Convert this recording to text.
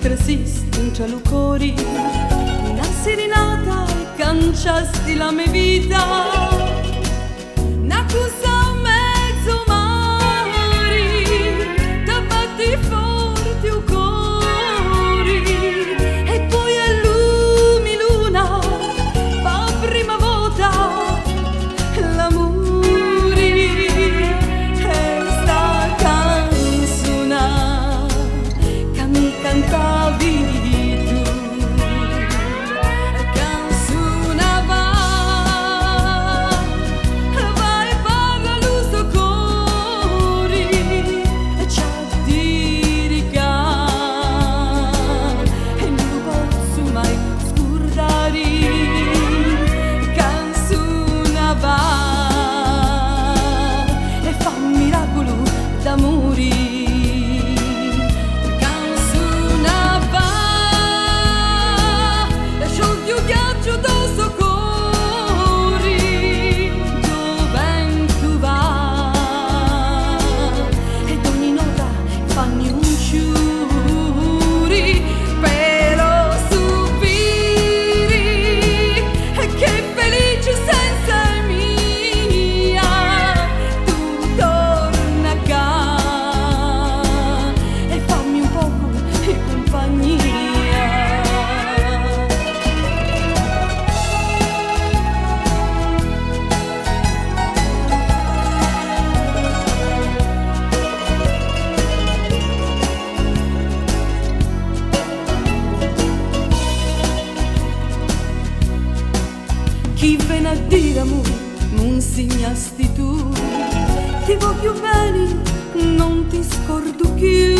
resiste in cielo cori, una serenata e canciasti la mia vita, una cosa mezzo mari, da batti forti u cori, e poi allumi luna, pa prima volta l'amore, e sta canzone che mi cantavi tu, canzonava, vai e parla lo sto cuore, e ci addiricà, e non lo posso mai scordare, canzonava, e fa un miracolo d'amore. Chi viene a dire amore, non insegnasti tu, ti voglio bene, non ti scordo più.